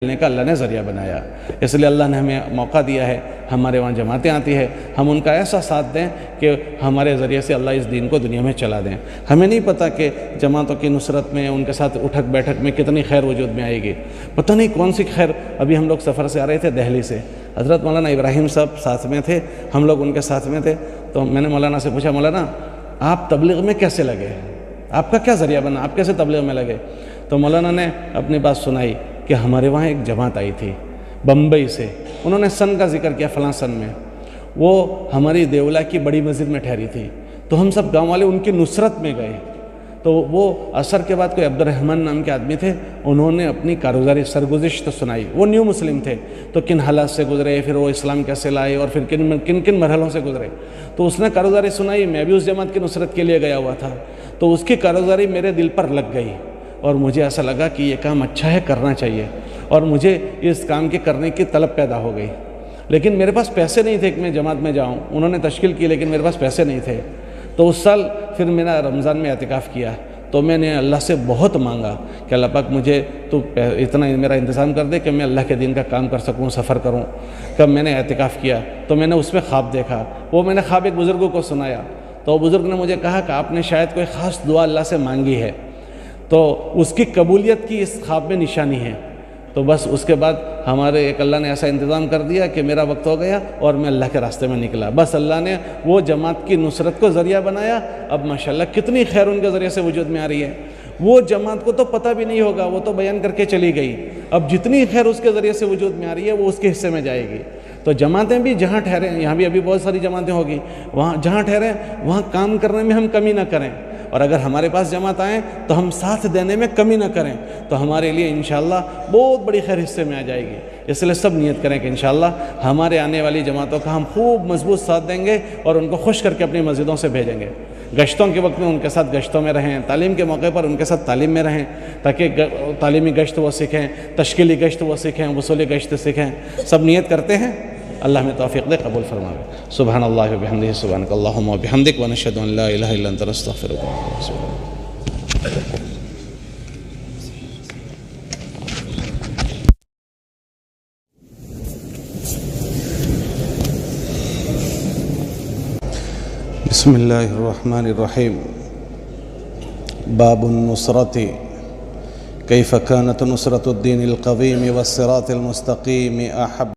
मिलने का अल्लाह ने ज़रिया बनाया। इसलिए अल्लाह ने हमें मौका दिया है, हमारे वहाँ जमातें आती है, हम उनका ऐसा साथ दें कि हमारे ज़रिए से अल्लाह इस दीन को दुनिया में चला दें। हमें नहीं पता कि जमातों की नुसरत में, उनके साथ उठक बैठक में कितनी खैर वजूद में आएगी, पता नहीं कौन सी खैर। अभी हम लोग सफ़र से आ रहे थे दिल्ली से, हज़रत मौलाना इब्राहिम साहब साथ में थे, हम लोग उनके साथ में थे। तो मैंने मौलाना से पूछा, मौलाना आप तबलीग में कैसे लगे, आपका क्या ज़रिया बना, आप कैसे तबलीग में लगे? तो मौलाना ने अपनी बात सुनाई कि हमारे वहाँ एक जमात आई थी बम्बई से, उन्होंने सन का जिक्र किया, फ़लाँ सन में, वो हमारी देवला की बड़ी मस्जिद में ठहरी थी। तो हम सब गांव वाले उनकी नुसरत में गए। तो वो असर के बाद कोई अब्दुर्रहमान नाम के आदमी थे, उन्होंने अपनी कारोबारी सरगुज़िश्त सुनाई। वो न्यू मुस्लिम थे, तो किन हालात से गुजरे, फिर वो इस्लाम कैसे लाए और फिर किन किन मरहलों से गुजरे। तो उसने कारोबारी सुनाई, मैं भी उस जमात की नुसरत के लिए गया हुआ था। तो उसकी कारोबारी मेरे दिल पर लग गई और मुझे ऐसा लगा कि ये काम अच्छा है, करना चाहिए, और मुझे इस काम के करने की तलब पैदा हो गई। लेकिन मेरे पास पैसे नहीं थे कि मैं जमात में जाऊं। उन्होंने तश्कील की लेकिन मेरे पास पैसे नहीं थे। तो उस साल फिर मैंने रमज़ान में एतिकाफ़ किया, तो मैंने अल्लाह से बहुत मांगा कि अल्लाह पाक मुझे तो इतना मेरा इंतज़ाम कर दे कि मैं अल्लाह के दीन का काम कर सकूं, सफ़र करूं। कब मैंने एतिकाफ़ किया तो मैंने उसमें ख्वाब देखा। वो मैंने ख्वाब एक बुज़ुर्ग को सुनाया, तो बुज़ुर्ग ने मुझे कहा कि आपने शायद कोई ख़ास दुआ अल्लाह से मांगी है, तो उसकी कबूलियत की इस ख्वाब में निशानी है। तो बस उसके बाद हमारे एक अल्लाह ने ऐसा इंतज़ाम कर दिया कि मेरा वक्त हो गया और मैं अल्लाह के रास्ते में निकला। बस अल्लाह ने वो जमात की नुसरत को ज़रिया बनाया। अब माशाल्लाह कितनी खैर उनके ज़रिए से वजूद में आ रही है। वो जमात को तो पता भी नहीं होगा, वो तो बयान करके चली गई। अब जितनी खैर उसके ज़रिए से वजूद में आ रही है वो उसके हिस्से में जाएगी। तो जमातें भी जहाँ ठहरे, यहाँ भी अभी बहुत सारी जमातें होगी, वहाँ जहाँ ठहरे वहाँ काम करने में हम कमी ना करें, और अगर हमारे पास जमात आएँ तो हम साथ देने में कमी ना करें, तो हमारे लिए इंशाअल्लाह बहुत बड़ी खैर हिस्से में आ जाएगी। इसलिए सब नियत करें कि इंशाअल्लाह हमारे आने वाली जमातों का हम खूब मजबूत साथ देंगे और उनको खुश करके अपनी मस्जिदों से भेजेंगे। गश्तों के वक्त में उनके साथ गश्तों में रहें, तालीम के मौके पर उनके साथ तालीम में रहें, ताकि तालीमी गश्त वो सीखें, तश्कीली गश्त वो सीखें, वसूली गश्त सीखें। सब नियत करते हैं, अल्लाह में तौफीक दे, कबूल फरमावे। सुबहानल्लाहि व बिहम्दिही, सुबहानकल्लाहुम्मा व बिहम्दिक, व नशहदु अन ला इलाहा इल्ला अंता नस्तगफिरुका व नतूबु इलैक। बिस्मिल्लाहिर्रहमानिर्रहीम। बाबुन नुसरति कैफ़ कानत नुसरतुद्दीनिल क़वीम वस्सिरातिल मुस्तक़ीम अहब